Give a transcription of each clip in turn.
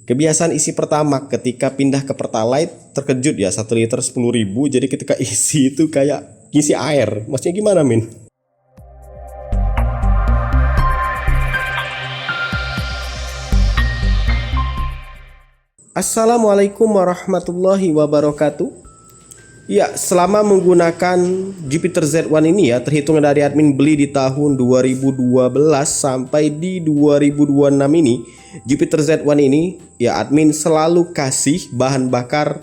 Kebiasaan isi Pertamax ketika pindah ke Pertalite terkejut ya, 1 liter 10.000. Jadi ketika isi itu kayak ngisi air. Maksudnya gimana, Min? Assalamualaikum warahmatullahi wabarakatuh. Ya, selama menggunakan Jupiter Z1 ini ya, terhitung dari admin beli di tahun 2012 sampai di 2026 ini, Jupiter Z1 ini ya admin selalu kasih bahan bakar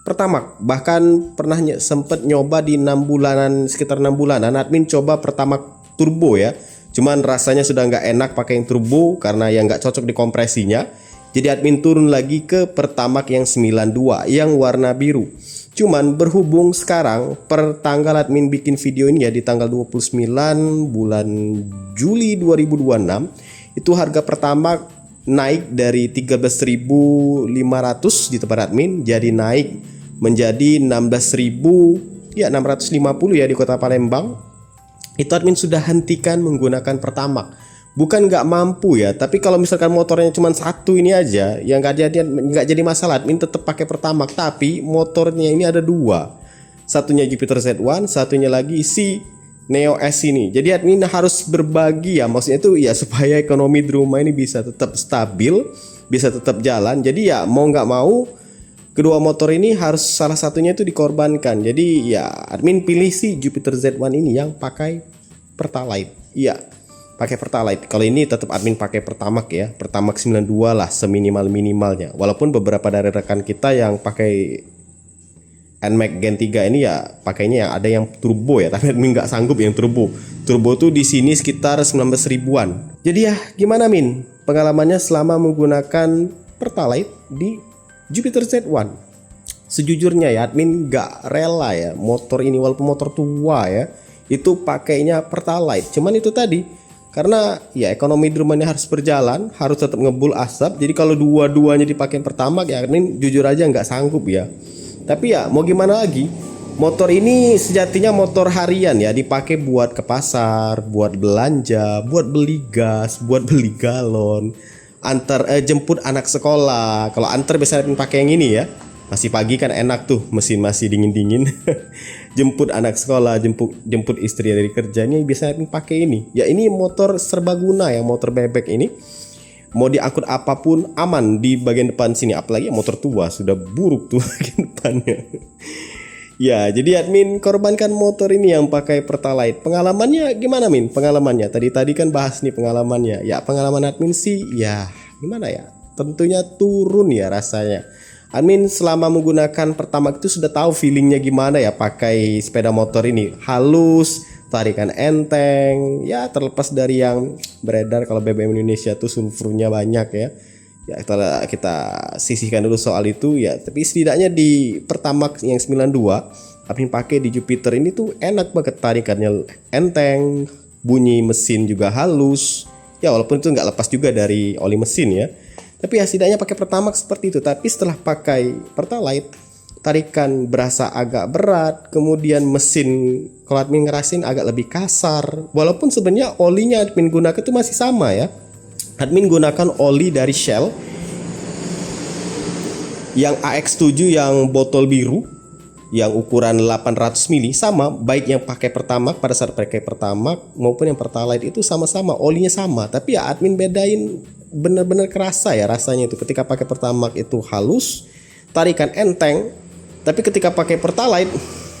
Pertamax. Bahkan pernah sempet nyoba di 6 bulanan, sekitar 6 bulanan admin coba Pertamax turbo ya. Cuman rasanya sudah nggak enak pakai yang turbo karena yang nggak cocok di kompresinya. Jadi admin turun lagi ke Pertamax yang 92 yang warna biru. Cuman berhubung sekarang per tanggal admin bikin video ini ya di tanggal 29 bulan Juli 2026, itu harga Pertamax naik dari 13.500 di tempat admin jadi naik menjadi 16.000 ya 650 ya di Kota Palembang. Itu admin sudah hentikan menggunakan Pertamax. Bukan nggak mampu ya, tapi kalau misalkan motornya cuma satu ini aja, yang nggak jadi masalah, admin tetap pakai Pertamax. Tapi motornya ini ada dua, satunya Jupiter Z1, satunya lagi si Neo S ini. Jadi admin harus berbagi ya, maksudnya itu ya supaya ekonomi di rumah ini bisa tetap stabil, bisa tetap jalan. Jadi ya mau nggak mau, kedua motor ini harus salah satunya itu dikorbankan. Jadi ya admin pilih si Jupiter Z1 ini yang pakai Pertalite. Iya, pakai Pertalite. Kalau ini tetap admin pakai Pertamax ya, Pertamax 92 lah seminimal-minimalnya. Walaupun beberapa dari rekan kita yang pakai NMAX Gen 3 ini ya pakainya yang ada yang turbo ya, tapi admin nggak sanggup yang turbo. Turbo tuh di sini sekitar 19 ribuan. Jadi ya gimana Min? Pengalamannya selama menggunakan Pertalite di Jupiter Z1. Sejujurnya ya admin nggak rela ya motor ini, walaupun motor tua ya, itu pakainya Pertalite. Cuman itu tadi, karena ya ekonomi di rumahnya harus berjalan, harus tetap ngebul asap. Jadi kalau dua-duanya dipakai Pertamax ya admin jujur aja nggak sanggup ya. Tapi ya mau gimana lagi, motor ini sejatinya motor harian ya, dipakai buat ke pasar, buat belanja, buat beli gas, buat beli galon, antar jemput anak sekolah. Kalau antar biasanya pakai yang ini ya, masih pagi kan enak tuh, mesin masih dingin-dingin. Jemput anak sekolah, jemput istri dari kerja, ini biasanya pakai ini. Ya ini motor serbaguna ya, motor bebek ini. Mau diangkut apapun aman di bagian depan sini, apalagi motor tua sudah buruk tuh bagian depannya. Ya, jadi admin korbankan motor ini yang pakai Pertalite. Pengalamannya gimana Min? Pengalamannya tadi kan bahas nih pengalamannya. Ya pengalaman admin sih ya gimana ya? Tentunya turun ya rasanya. Admin selama menggunakan Pertamax itu sudah tahu feelingnya gimana ya pakai sepeda motor ini. Halus, tarikan enteng, ya terlepas dari yang beredar kalau BBM Indonesia tuh sulfurnya banyak ya. Ya kita sisihkan dulu soal itu ya. Tapi setidaknya di Pertamax yang 92 admin pakai di Jupiter ini tuh enak banget, tarikannya enteng, bunyi mesin juga halus. Ya walaupun itu nggak lepas juga dari oli mesin ya. Tapi ya setidaknya pakai Pertamax seperti itu. Tapi setelah pakai Pertalite, tarikan berasa agak berat. Kemudian mesin kalau admin ngerasin agak lebih kasar. Walaupun sebenarnya olinya admin gunakan itu masih sama ya. Admin gunakan oli dari Shell yang AX7 yang botol biru, yang ukuran 800 mili, sama baik yang pakai Pertamax pada saat pakai Pertamax maupun yang Pertalite itu sama-sama olinya sama. Tapi ya admin bedain bener-bener kerasa ya rasanya itu ketika pakai Pertamax itu halus, tarikan enteng. Tapi ketika pakai Pertalite,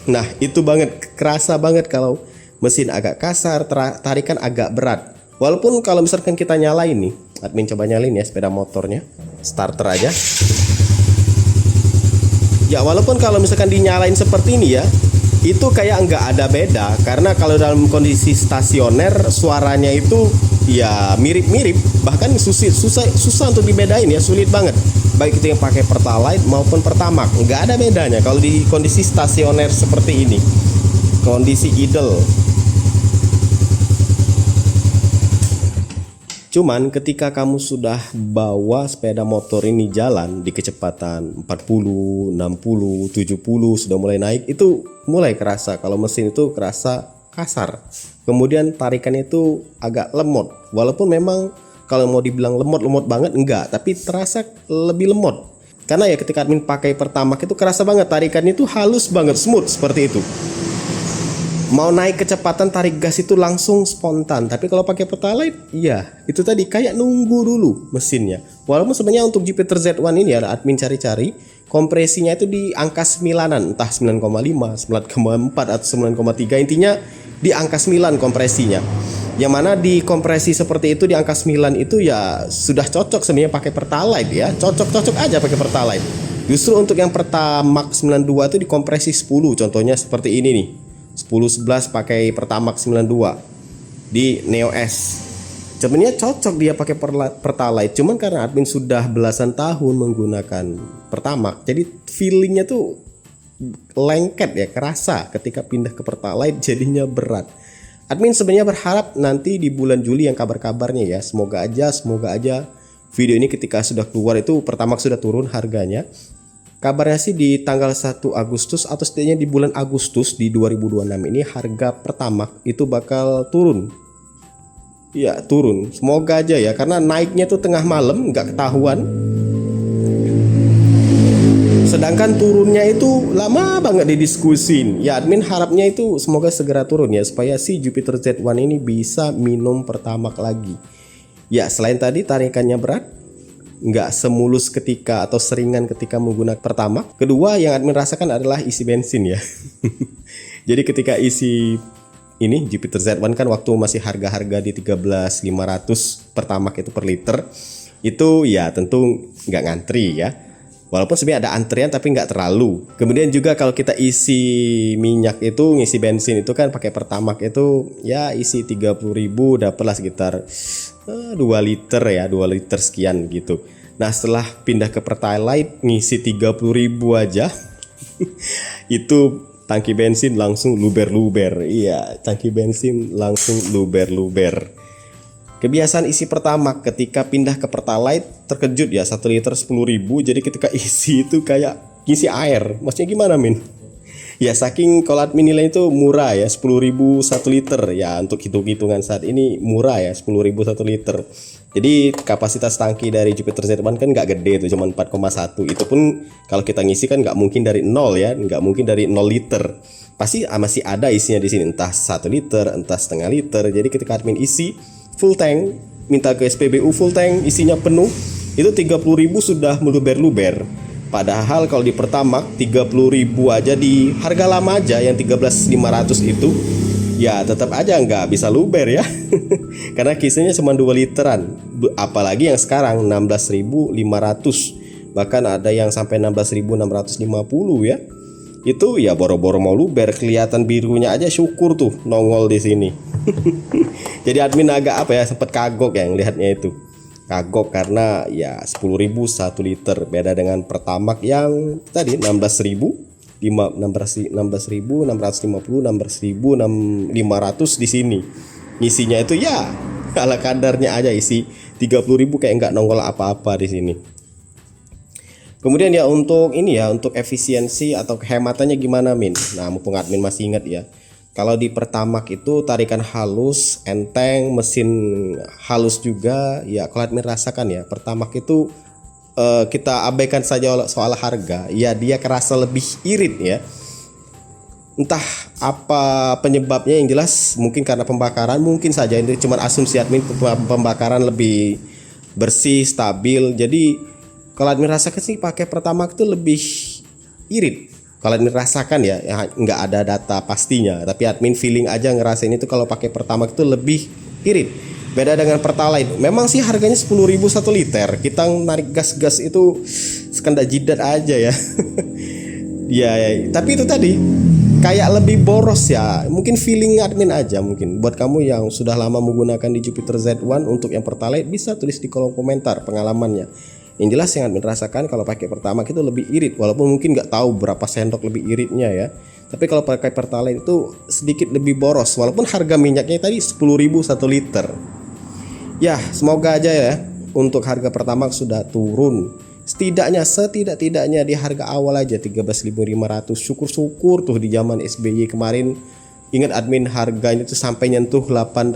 nah itu banget, kerasa banget kalau mesin agak kasar, tarikan agak berat. Walaupun kalau misalkan kita nyalain nih, admin coba nyalain ya sepeda motornya, starter aja. Ya walaupun kalau misalkan dinyalain seperti ini ya, itu kayak nggak ada beda. Karena kalau dalam kondisi stasioner suaranya itu ya mirip-mirip, bahkan susah untuk dibedain ya, sulit banget. Baik itu yang pakai Pertalite maupun Pertamax, nggak ada bedanya kalau di kondisi stasioner seperti ini, kondisi idle. Cuman ketika kamu sudah bawa sepeda motor ini jalan di kecepatan 40, 60, 70 sudah mulai naik, itu mulai kerasa kalau mesin itu kerasa kasar. Kemudian tarikan itu agak lemot. Walaupun memang Kalau mau dibilang lemot banget enggak, tapi terasa lebih lemot. Karena ya ketika admin pakai Pertamax itu kerasa banget tarikannya itu halus banget, smooth seperti itu. Mau naik kecepatan tarik gas itu langsung spontan. Tapi kalau pakai Pertalite, iya itu tadi kayak nunggu dulu mesinnya. Walaupun sebenarnya untuk Jupiter Z1 ini ya admin cari-cari kompresinya itu di angka 9-an, entah 9,5, 9,4 atau 9,3, intinya di angka 9 kompresinya. Yang mana di kompresi seperti itu di angka 9 itu ya sudah cocok sebenarnya pakai Pertalite ya. Cocok aja pakai Pertalite. Justru untuk yang Pertamax 92 itu di kompresi 10, contohnya seperti ini nih. 10-11 pakai Pertamax 92 di Neo S. Sebenarnya cocok dia pakai Pertalite, cuman karena admin sudah belasan tahun menggunakan Pertamax, jadi feelingnya tuh lengket ya, kerasa ketika pindah ke Pertalite jadinya berat. Admin sebenarnya berharap nanti di bulan Juli yang kabar-kabarnya ya, semoga aja video ini ketika sudah keluar itu Pertamax sudah turun harganya. Kabarnya sih di tanggal 1 Agustus atau setidaknya di bulan Agustus di 2026 ini harga Pertamax itu bakal turun. Ya turun, semoga aja ya, karena naiknya tuh tengah malam nggak ketahuan. Sedangkan turunnya itu lama banget didiskusin. Ya admin harapnya itu semoga segera turun ya, supaya si Jupiter Z1 ini bisa minum Pertamax lagi. Ya selain tadi tarikannya berat, nggak semulus ketika atau seringan ketika menggunakan Pertamax. Kedua yang admin rasakan adalah isi bensin ya. Jadi ketika isi ini Jupiter Z1 kan waktu masih harga-harga di 13.500 Pertamax itu per liter, itu ya tentu nggak ngantri ya. Walaupun sebenarnya ada antrian tapi nggak terlalu. Kemudian juga kalau kita isi minyak itu, ngisi bensin itu kan pakai Pertamax itu ya isi 30.000 dapatlah sekitar 2 liter ya, 2 liter sekian gitu. Nah setelah pindah ke Pertalite ngisi 30.000 aja itu tangki bensin langsung luber-luber. Iya, tangki bensin langsung luber-luber. Kebiasaan isi Pertamax ketika pindah ke Pertalite terkejut ya, 1 liter 10.000. Jadi ketika isi itu kayak ngisi air. Maksudnya gimana Min? Ya saking kalau admin nilai itu murah ya, 10.000 1 liter ya, untuk hitung-hitungan saat ini murah ya, 10.000 1 liter. Jadi kapasitas tangki dari Jupiter Z1 kan nggak gede tuh, cuma 4,1. Itu pun kalau kita ngisi kan nggak mungkin dari 0 ya, nggak mungkin dari 0 liter. Pasti masih ada isinya di sini, entah 1 liter, entah setengah liter. Jadi ketika admin isi full tank, minta ke SPBU full tank isinya penuh, itu 30.000 sudah meluber-luber. Padahal kalau di Pertamax 30.000 aja di harga lama aja yang 13.500 itu ya tetap aja nggak bisa luber ya. Karena kisahnya cuma 2 literan. Apalagi yang sekarang 16.500, bahkan ada yang sampai 16.650 ya. Itu ya boro-boro mau luber, kelihatan birunya aja syukur tuh nongol di sini. Jadi admin agak apa ya, sempet kagok ya ngelihatnya itu. Kagok karena ya 10.000 1 liter, beda dengan Pertamax yang tadi 16.650, 16.500 di sini. Isinya itu ya ala kadarnya aja, isi 30.000 kayak nggak nongol apa-apa di sini. Kemudian ya untuk ini ya, untuk efisiensi atau kehematannya gimana Min? Nah mumpung admin masih ingat ya, kalau di Pertamax itu tarikan halus, enteng, mesin halus juga. Ya kalau admin rasakan ya, Pertamax itu kita abaikan saja soal harga, ya dia kerasa lebih irit ya. Entah apa penyebabnya, yang jelas mungkin karena pembakaran, mungkin saja ini cuma asumsi admin, pembakaran lebih bersih, stabil. Jadi kalau admin rasakan sih pakai Pertamax itu lebih irit. Kalau admin rasakan ya nggak ada data pastinya, tapi admin feeling aja ngerasain itu kalau pakai Pertamax itu lebih irit. Beda dengan Pertalite. Memang sih harganya 10.000 1 liter. Kita narik gas-gas itu sekendak jidat aja ya. Ya, tapi itu tadi kayak lebih boros ya. Mungkin feeling admin aja mungkin. Buat kamu yang sudah lama menggunakan di Jupiter Z1 untuk yang Pertalite bisa tulis di kolom komentar pengalamannya. Yang jelas yang admin rasakan kalau pakai Pertamax itu lebih irit, walaupun mungkin nggak tahu berapa sendok lebih iritnya ya. Tapi kalau pakai Pertalite itu sedikit lebih boros, walaupun harga minyaknya tadi 10.000 1 liter. Ya semoga aja ya untuk harga Pertamax sudah turun. Setidaknya di harga awal aja 13.500. Syukur-syukur tuh di zaman SBY kemarin Ingat admin, harganya itu sampai nyentuh 8.000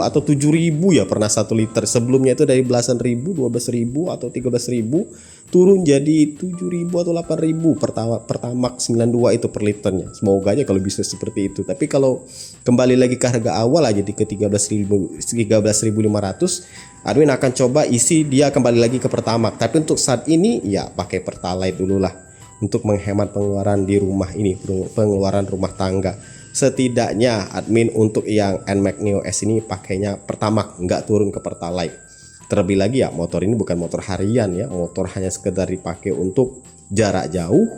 atau 7.000 ya pernah 1 liter. Sebelumnya itu dari belasan ribu, 12.000 atau 13.000 turun jadi 7.000 atau 8.000 Pertamax 92 itu per liternya. Semoga aja kalau bisa seperti itu. Tapi kalau kembali lagi ke harga awal aja di ke 13.500, admin akan coba isi dia kembali lagi ke Pertamax. Tapi untuk saat ini ya pakai Pertalite dulu lah untuk menghemat pengeluaran di rumah ini, pengeluaran rumah tangga. Setidaknya admin untuk yang NMAX Neo S ini pakainya Pertamax, nggak turun ke Pertalite. Terlebih lagi ya, motor ini bukan motor harian ya, motor hanya sekedar dipakai untuk jarak jauh,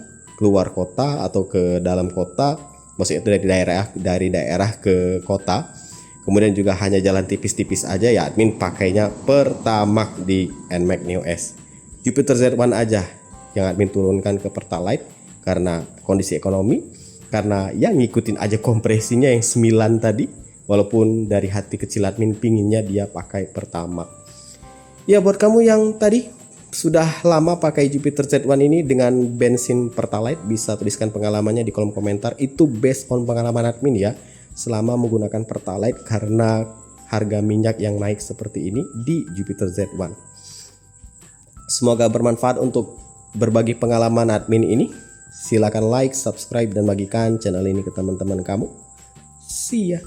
keluar kota atau ke dalam kota, maksudnya itu dari daerah ke kota. Kemudian juga hanya jalan tipis-tipis aja ya, admin pakainya Pertamax di NMAX Neo S. Jupiter Z1 aja yang admin turunkan ke Pertalite karena kondisi ekonomi, karena yang ngikutin aja kompresinya yang 9 tadi, walaupun dari hati kecil admin pinginnya dia pakai Pertamax. Ya buat kamu yang tadi sudah lama pakai Jupiter Z1 ini dengan bensin Pertalite, bisa tuliskan pengalamannya di kolom komentar. Itu based on pengalaman admin ya, selama menggunakan Pertalite karena harga minyak yang naik seperti ini di Jupiter Z1. Semoga bermanfaat untuk berbagi pengalaman admin ini. Silakan like, subscribe, dan bagikan channel ini ke teman-teman kamu. See ya.